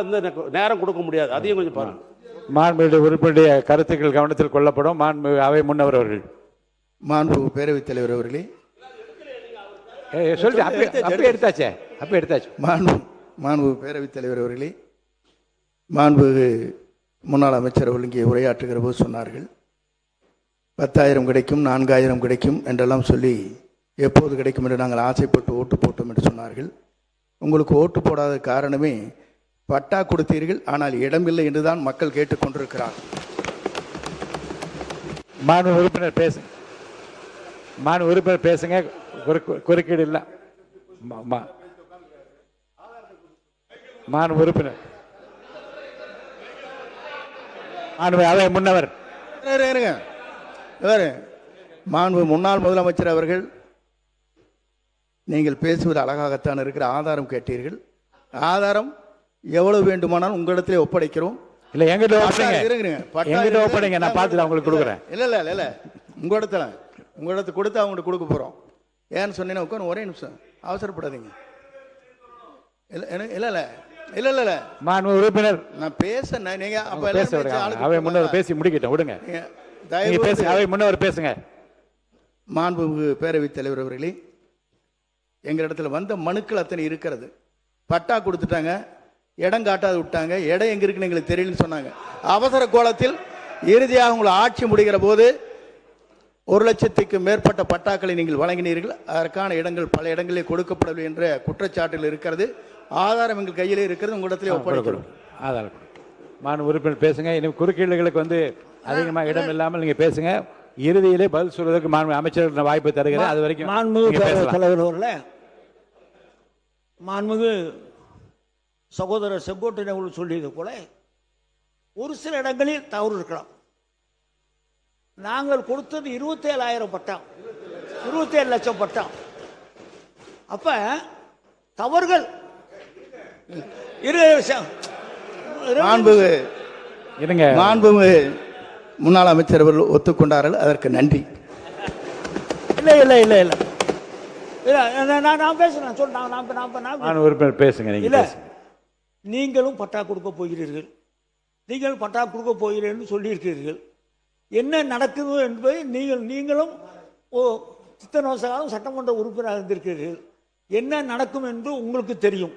நேரம் கொடுக்க முடியாது. அதையும் கொஞ்சம் பாருங்க. மாண்புமிகு உறுப்பினருடைய கருத்துக்கள் கவனத்தில் கொள்ளப்படும். மாண்புமிகு அவை முன்னவர் அவர்கள். மாண்புமிகு பேரவைத் தலைவர் அவர்களே, எடுத்தாச்சு. மாண்புமிகு பேரவைத் தலைவர் அவர்களே, மாண்புமிகு முன்னாள் அமைச்சர் அவர்கள் இங்கே உரையாற்றுகிற போது சொன்னார்கள் 10,000 கிடைக்கும், 4,000 கிடைக்கும் என்றெல்லாம் சொல்லி எப்போது கிடைக்கும் என்று நாங்கள் ஆசைப்பட்டு ஓட்டு போட்டோம் என்று சொன்னார்கள். உங்களுக்கு ஓட்டு போடாத காரணமே பட்டா கொடுத்தீர்கள், ஆனால் இடமில்லை என்றுதான் மக்கள் கேட்டுக்கொண்டிருக்கிறார். மாண்புமிகு உறுப்பினர் பேசுங்க. மாண்புமிகு உறுப்பினர் பேசுங்க. குறுக்கீடு இல்லை. மாண்புமிகு உறுப்பினர் அவை முன்னவர். மாண்புமிகு முன்னாள் முதலமைச்சர் அவர்கள், நீங்கள் பேசுவது அழகாகத்தான் இருக்கிற. ஆதாரம் கேட்டீர்கள். ஆதாரம் எவ்வளவு வேண்டுமானாலும் உங்களிடத்திலே ஒப்படைக்கிறோம். இல்ல எங்கிட்ட ஒப்படைங்க, நான் பார்த்துட்டு அவங்களுக்கு கொடுக்குறேன். இல்ல உங்களிடத்து கொடுத்து அவங்களுக்கு கொடுக்க போறோம். ஏன்னு சொன்னீங்கன்னா உட்காந்து ஒரே நிமிஷம், அவசரப்படாதீங்க. இல்ல மாண்புமிகு உறுப்பினர் நான் பேச நீங்க அவை முன்னவர் பேசி முடிக்கட்டும். விடுங்க. அவை முன்னவர் பேசுங்க. மாண்புமிகு பேரவைத் தலைவர் அவர்களே, எங்களிடத்தில் வந்த மனுக்கள் அத்தனை இருக்கிறது. பட்டா கொடுத்துட்டாங்க, இடம் காட்டாது விட்டாங்க, இடம் எங்க இருக்குன்னு எங்களுக்கு தெரியலன்னு சொன்னாங்க. அவசர கோலத்தில் இறுதியாக உங்களை ஆட்சி முடிகிற போது 1,00,000க்கு மேற்பட்ட பட்டாக்களை நீங்கள் வழங்கினீர்கள். அதற்கான இடங்கள் பல இடங்களிலே கொடுக்கப்படவில்லை என்ற குற்றச்சாட்டுகள் இருக்கிறது. ஆதாரம் எங்கள் கையிலே இருக்கிறது, உங்களிடத்திலே ஒப்படைக்கிறோம். ஆதாரம். மாண்பு உறுப்பினர் பேசுங்க. இன்னும் குறுக்கீடுகளுக்கு வந்து அதிகமாக இடம் இல்லாமல் நீங்க பேசுங்க. இறுதியிலே பதில் சொல்வதற்கு மாண்பு அமைச்சர் வாய்ப்பு தருகிறேன். அது வரைக்கும் மாண்புமிகு பேரவைத் தலைவர் அவர்களே, மாண்புமிகு சகோதரர் செங்கோட்டையன் அவர்கள் சொல்லியது போல ஒரு சில இடங்களில் தவறு இருக்கலாம். நாங்கள் கொடுத்தது 27,000 பட்டம், 27 லட்சம் பட்டம். அப்ப தவறுகள் மாண்புமிகு முன்னாள் அமைச்சர் அவர்கள் ஒத்துக்கொண்டார்கள், அதற்கு நன்றி. இல்லை இல்லை இல்லை இல்லை நான் பேசுறேன் சொல்றேன். உறுப்பினர் பேசுங்க. இல்ல, நீங்களும் பட்டா கொடுக்க போகிறீர்கள், நீங்கள் பட்டா கொடுக்க போகிறீர்கள் சொல்லியிருக்கிறீர்கள். என்ன நடக்குது என்பதை நீங்களும் இத்தனை வருஷ காலம் சட்டமன்ற உறுப்பினராக இருந்திருக்கிறீர்கள். என்ன நடக்கும் என்று உங்களுக்கு தெரியும்.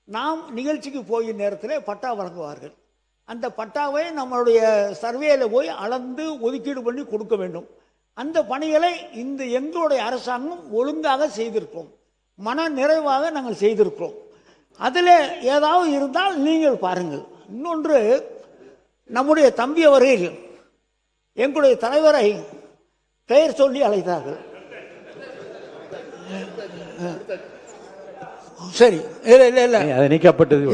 நாம் நிகழ்ச்சிக்கு போய் நேரத்தில் பட்டா வழங்குவார்கள். அந்த பட்டாவை நம்மளுடைய சர்வேல போய் அளந்து ஒதுக்கீடு பண்ணி கொடுக்க வேண்டும். அந்த பணிகளை எங்களுடைய அரசாங்கம் ஒழுங்காக செய்திருக்கிறோம், மன நிறைவாக நாங்கள் செய்திருக்கிறோம். அதில் ஏதாவது இருந்தால் நீங்கள் பாருங்கள். இன்னொன்று, நம்முடைய தம்பி அவர்கள் எங்களுடைய தலைவரை பெயர் சொல்லி அழைத்தார்கள். சரி, இல்லை இல்லை இல்லை அது நீக்கப்பட்டது.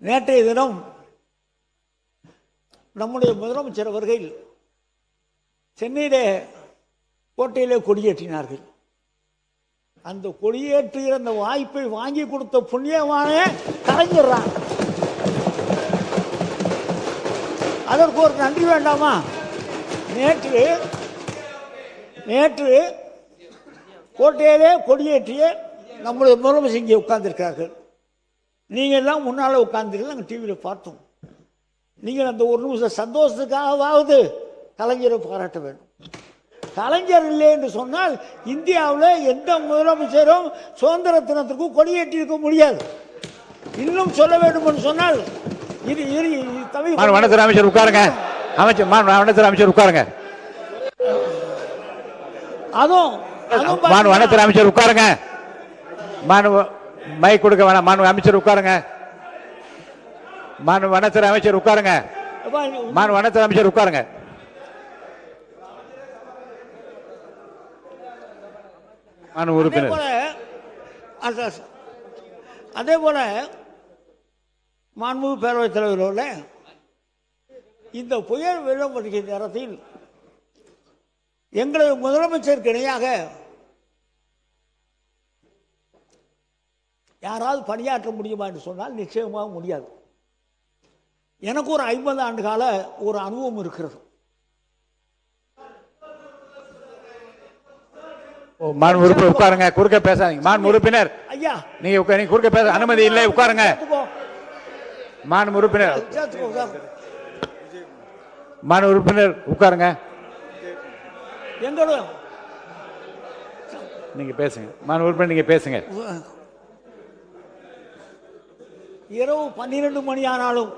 நேற்றைய தினம் நம்முடைய முதலமைச்சர் அவர்கள் சென்னையிலே கோட்டையிலே கொடியேற்றினார்கள். அந்த கொடியேற்றுகிற அந்த வாய்ப்பை வாங்கி கொடுத்த புண்ணியமான கலைஞர்றான். அதற்கு ஒரு நன்றி வேண்டாமா? நேற்று கோட்டையிலே கொடியேற்றிய நம்முடைய முதலமைச்சர் இங்கே உட்கார்ந்திருக்கிறார்கள். நீங்கள் எல்லாம் முன்னால் உட்கார்ந்துருக்கு, நாங்கள் டிவியில் பார்த்தோம். நீங்கள் அந்த ஒரு நிமிஷம் சந்தோஷத்துக்காகவாவது கலைஞரை பாராட்ட வேண்டும். கலைஞர் இல்லை என்று சொன்னால் இந்தியாவில் எந்த முதலமைச்சரும் சுதந்திர தினத்திற்கும் கொடியேற்றி இருக்க முடியாது. இன்னும் சொல்ல வேண்டும் என்று சொன்னால் அமைச்சர் உட்காருங்க. அமைச்சர் உட்காருங்க. அதுவும் அமைச்சர் உட்காருங்க. மை கொடுக்க வேணாம். அமைச்சர் உட்காருங்க. அமைச்சர் உட்காருங்க. அமைச்சர் உட்காருங்க. அதே போல மாண்புமிகு பேரவைத் தலைவரோட இந்த புயல் வெள்ளம் வருகிற நேரத்தில் எங்களது முதலமைச்சருக்கு இணையாக யாராவது பணியாற்ற முடியுமா என்று சொன்னால் நிச்சயமாக முடியாது. எனக்கு ஒரு 50 ஆண்டு கால ஒரு அனுபவம் இருக்கிறது. உறுப்பினர் உட்காருங்க. குறுக்க பேசாதீங்க. உறுப்பினர் ஐயா, நீங்க குறுக்க பேச அனுமதி இல்லை. உட்காருங்க. உறுப்பினர் உறுப்பினர் உட்காருங்க. எங்களோட நீங்க பேசுங்க. உறுப்பினர் நீங்க பேசுங்க. இரவு 12 மணி ஆனாலும்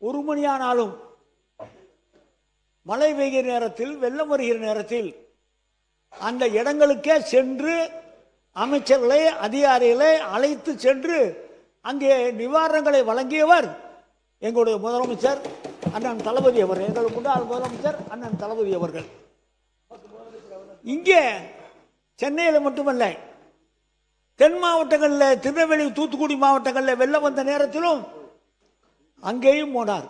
1 மணி ஆனாலும் மழை பெய்கிற நேரத்தில், வெள்ளம் வருகிற நேரத்தில் அந்த இடங்களுக்கே சென்று அமைச்சர்களை, அதிகாரிகளை அழைத்து சென்று அங்கே நிவாரணங்களை வழங்கியவர் எங்களுடைய முதலமைச்சர் அண்ணன் தளபதி அவர்கள். எங்கள் முன்னாள் முதலமைச்சர் அண்ணன் தளபதி அவர்கள். இங்கே சென்னையில் மட்டுமல்ல, தென் மாவட்டங்களில், திருநெல்வேலி, தூத்துக்குடி மாவட்டங்களில் வெள்ளம் வந்த நேரத்திலும் அங்கேயும் போனார்.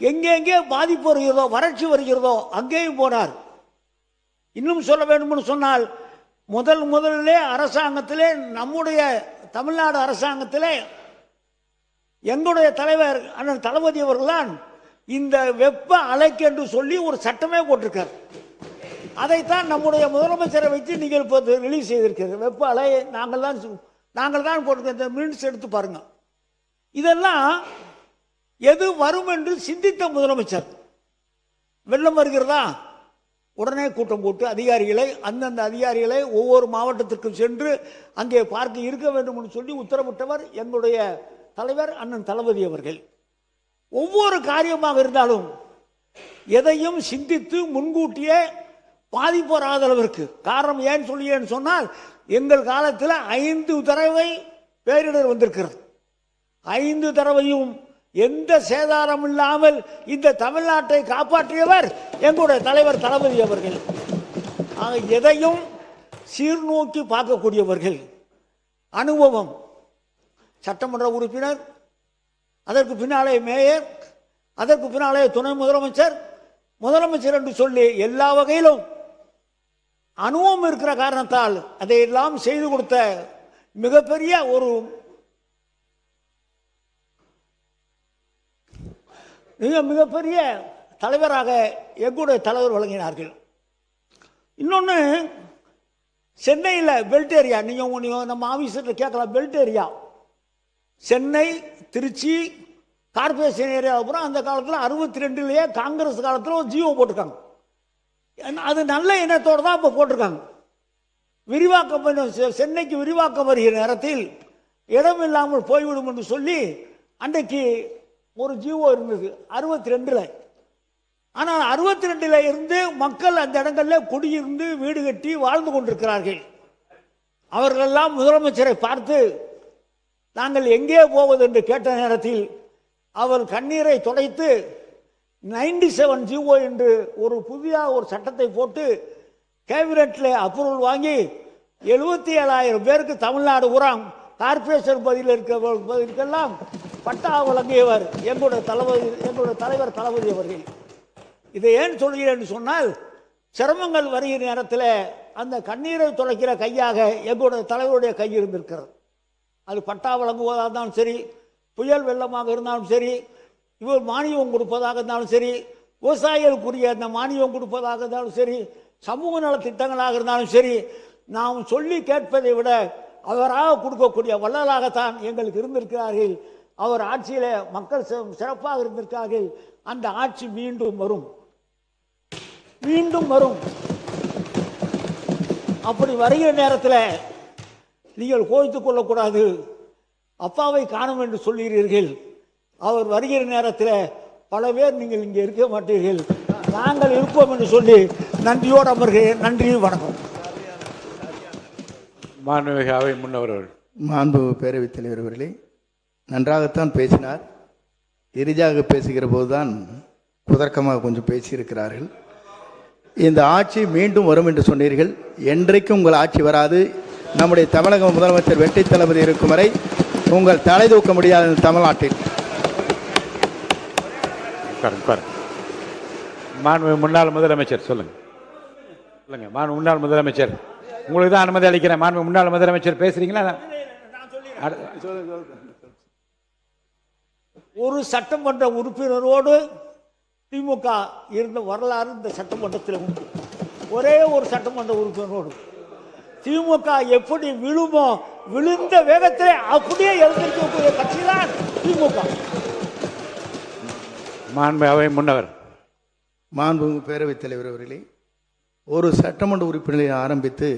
எங்கெங்கே பாதிப்பு வருகிறதோ, வறட்சி வருகிறதோ அங்கேயும் போனார். இன்னும் சொல்ல வேண்டும் சொன்னால், முதலிலே அரசாங்கத்திலே, நம்முடைய தமிழ்நாடு அரசாங்கத்திலே எங்களுடைய தலைவர் அண்ணன் தளபதி அவர்கள்தான் இந்த வெப்ப அலைக்கு என்று சொல்லி ஒரு சட்டமே போட்டிருக்கார். அதைத்தான் நம்முடைய முதலமைச்சரை வைத்து நீங்கள் இப்போ ரிலீஸ் செய்திருக்கிறது. வெப்ப அலை நாங்கள் தான் போட்டிருக்க. இந்த மினிட்ஸ் எடுத்து பாருங்க. இதெல்லாம் எது வரும் என்று சிந்தித்த முதலமைச்சர். வெள்ளம் வருகிறதா, உடனே கூட்டம் போட்டு அந்தந்த அதிகாரிகளை ஒவ்வொரு மாவட்டத்திற்கும் சென்று அங்கே பார்க்க இருக்க வேண்டும் என்று சொல்லி உத்தரவிட்டவர் எங்களுடைய தலைவர் அண்ணன் தளபதி அவர்கள். ஒவ்வொரு காரியமாக இருந்தாலும் எதையும் சிந்தித்து முன்கூட்டியே பாதிப்பு வராத அளவிற்கு. காரணம் ஏன்னு சொன்னால், எங்கள் காலத்தில் 5 தடவை பேரிடர் வந்திருக்கிறது. 5 தடவையும் எந்த சேதாரம் இல்லாமல் இந்த தமிழ்நாட்டை காப்பாற்றியவர் எங்களுடைய தலைவர் தளபதி அவர்கள். எதையும் சீர்நோக்கி பார்க்கக்கூடியவர்கள். அனுபவம். சட்டமன்ற உறுப்பினர், அதற்கு பின்னாலே மேயர், அதற்கு பின்னாலே துணை முதலமைச்சர் என்று சொல்லி எல்லா வகையிலும் அனுபவம் இருக்கிற காரணத்தால் அதையெல்லாம் செய்து கொடுத்த மிகப்பெரிய ஒரு மிகப்பெரிய தலைவராக எங்களுடைய தலைவர் வழங்கினார்கள். இன்னொன்று, சென்னையில் பெல்ட் ஏரியா, நீங்கள் நம்ம ஆஃபீஸில் கேட்கலாம். Belt area Chennai, Tiruchi corporation area அப்புறம் அந்த காலத்தில் 62லேயே காங்கிரஸ் காலத்தில் ஒரு ஜியோ போட்டிருக்காங்க. அது நல்ல எண்ணத்தோடு தான் இப்போ போட்டிருக்காங்க. விரிவாக்கம் சென்னைக்கு விரிவாக்கம் வருகிற நேரத்தில் இடம் இல்லாமல் போய்விடும் என்று சொல்லி அன்றைக்கு ஒரு ஜியோ இருந்தது 62ல். ஆனால் 62ல் இருந்து மக்கள் அந்த இடங்களில் குடியிருந்து வீடு கட்டி வாழ்ந்து கொண்டிருக்கிறார்கள். அவர்களெல்லாம் முதலமைச்சரை பார்த்து நாங்கள் எங்கே போவது என்று கேட்ட நேரத்தில் அவர் கண்ணீரை துடைத்து 97 ஜிஓ என்று ஒரு புதிய ஒரு சட்டத்தை போட்டு கேபினெட்டில் அப்ரூவல் வாங்கி 77,000 பேருக்கு தமிழ்நாடு பூரா கார்பரேஷன் பகுதியில் இருக்கிறவர்களுக்கெல்லாம் பட்டா வழங்கியவர் எங்களுடைய தலைவர் தளபதி அவர்கள். இதை ஏன் சொல்கிறேன் சொன்னால், சிரமங்கள் வருகிற நேரத்தில் அந்த கண்ணீரை துடைக்கிற கையாக எங்களுடைய தலைவருடைய கை இருந்திருக்கிறது. அது பட்டா வழங்குவதாக இருந்தாலும் சரி, புயல் வெள்ளமாக இருந்தாலும் சரி, இவர் மானியம் கொடுப்பதாக இருந்தாலும் சரி, விவசாயிகளுக்குரிய அந்த மானியம் கொடுப்பதாக இருந்தாலும் சரி, சமூக நல திட்டங்களாக இருந்தாலும் சரி, நாம் சொல்லி கேட்பதை விட அவராக கொடுக்கக்கூடிய வள்ளலாகத்தான் எங்களுக்கு இருந்திருக்கிறார்கள். அவர் ஆட்சியில் மக்கள் சிறப்பாக இருந்திருக்கிறார்கள். அந்த ஆட்சி மீண்டும் வரும். அப்படி வருகிற நேரத்தில் நீங்கள் கோபித்துக் கொள்ளக்கூடாது. அப்பாவை காணும் என்று சொல்கிறீர்கள். அவர் வருகிற நேரத்தில் பல பேர் நீங்கள் இங்கே இருக்க மாட்டீர்கள், நாங்கள் இருப்போம் என்று சொல்லி நன்றியோடு அமர்கிறேன். நன்றி, வணக்கம். மாண்புமிகு அவை முன்னவர்கள். மாண்பு பேரவைத் தலைவர் அவர்களே, நன்றாகத்தான் பேசினார். எரிதாக பேசுகிற போதுதான் குதர்க்கமாக கொஞ்சம் பேசியிருக்கிறார்கள். இந்த ஆட்சி மீண்டும் வரும் என்று சொன்னீர்கள். என்றைக்கும் உங்கள் ஆட்சி வராது. நம்முடைய தமிழக முதலமைச்சர் வெற்றி தளபதி இருக்கும் வரை உங்கள் தலை தூக்க முடியாது தமிழ்நாட்டில். மாண்புமிகு முன்னாள் முதலமைச்சர் சொல்லுங்க. மாண்பு முன்னாள் முதலமைச்சர், உங்களுக்கு தான் அனுமதி அளிக்கிறேன். மாண்பு முன்னாள் முதலமைச்சர் பேசுறீங்களா? ஒரு சட்டமன்ற உறுப்பினரோடு திமுக இருந்த வரலாறு இந்த சட்டமன்றத்தில் உண்டு. ஒரே ஒரு சட்டமன்ற உறுப்பினரோடு திமுக எப்படி விழுமோ, விழுந்த வேகத்திலே அப்படியே எழுந்திருக்கக்கூடிய கட்சி தான் திமுக. மாண்பு அவை முன்னவர். மாண்பு பேரவைத் தலைவர் அவர்களே, ஒரு சட்டமன்ற உறுப்பினரை ஆரம்பித்து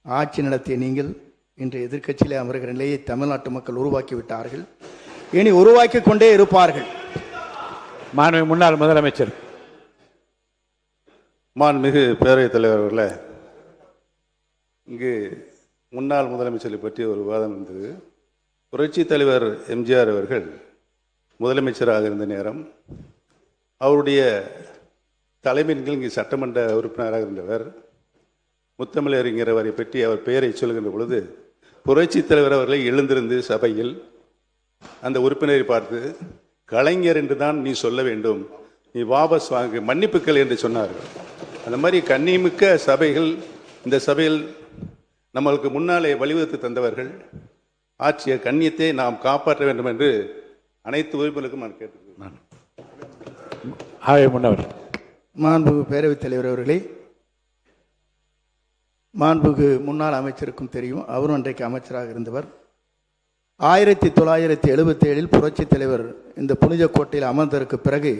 ஆட்சி நடத்திய நீங்கள் இன்று எதிர்க்கட்சியிலே அமர்கிற நிலையை தமிழ்நாட்டு மக்கள் உருவாக்கி விட்டார்கள். இனி உருவாக்கி கொண்டே இருப்பார்கள். மாண்பு முன்னாள் முதலமைச்சர். மாண்புமிகு பேரவைத் தலைவர் அவர்களே, இங்கு முன்னாள் முதலமைச்சரை பற்றி ஒரு விவாதம் இருந்தது. புரட்சி தலைவர் எம்ஜிஆர் அவர்கள் முதலமைச்சராக இருந்த நேரம் அவருடைய தலைமையின் கீழ் இங்கு சட்டமன்ற உறுப்பினராக இருந்தவர் முத்தமிழறிஞர் அவரை பற்றி அவர் பெயரை சொல்கின்ற பொழுது புரட்சி தலைவர் அவர்களை எழுந்திருந்து சபையில் அந்த உறுப்பினரை பார்த்து, கலைஞர் என்று தான் நீ சொல்ல வேண்டும், நீ வாபஸ் வாங்க, மன்னிப்புக்கள் என்று சொன்னார்கள். அந்த மாதிரி கண்ணியமிக்க சபைகள் இந்த சபையில் நம்மளுக்கு முன்னாலே வழிவகுத்து தந்தவர்கள். ஆட்சிய கண்ணியத்தை நாம் காப்பாற்ற வேண்டும் என்று அனைத்து உறுப்பினருக்கும் நான் கேட்டுக்கொள்கிறேன். முன்னவர். மாண்புகு பேரவைத் தலைவர் அவர்களே, மாண்புகு முன்னாள் அமைச்சருக்கும் தெரியும், அவரும் அன்றைக்கு அமைச்சராக இருந்தவர். 1977 புரட்சித் தலைவர் இந்த புனித கோட்டையில் அமர்ந்ததற்கு பிறகு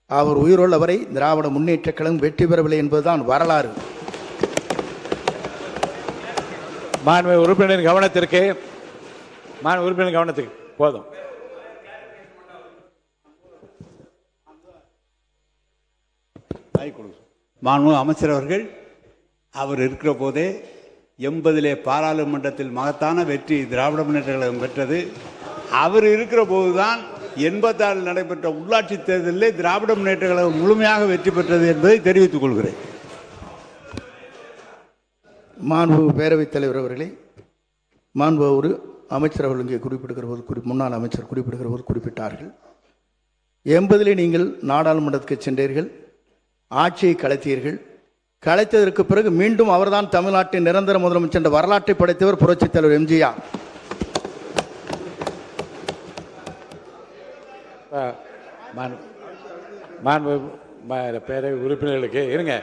அவர் உயிருள்ளவரை திராவிட முன்னேற்றக் கழகம் வெற்றி பெறவில்லை என்பதுதான் வரலாறு. மாண்பு உறுப்பினரின் கவனத்திற்கு போதும். மாண்பு அமைச்சர் அவர்கள் அவர் இருக்கிற போதே 80 பாராளுமன்றத்தில் மகத்தான வெற்றி திராவிட முன்னேற்ற கழகம் பெற்றது. அவர் இருக்கிற போதுதான் 86 நடைபெற்ற உள்ளாட்சி தேர்தலில் திராவிட முன்னேற்ற கழகம் முழுமையாக வெற்றி பெற்றது என்பதை தெரிவித்துக் கொள்கிறேன். மாண்பு பேரவைத் தலைவர் அவர்களே, மாண்பு ஒரு அமைச்சர் அவர்கள் இங்கே குறிப்பிடுகிற போது முன்னாள் அமைச்சர் குறிப்பிடுகிற போது குறிப்பிட்டார்கள், 80 நீங்கள் நாடாளுமன்றத்துக்கு சென்றீர்கள், ஆட்சியை கலைத்தீர்கள். கலைத்ததற்கு பிறகு மீண்டும் அவர்தான் தமிழ்நாட்டின் நிரந்தர முதலமைச்சர் என்ற வரலாற்றை படைத்தவர் புரட்சித் தலைவர் எம்ஜிஆர். மாண்பு பேரவை உறுப்பினர்களுக்கு இருங்க.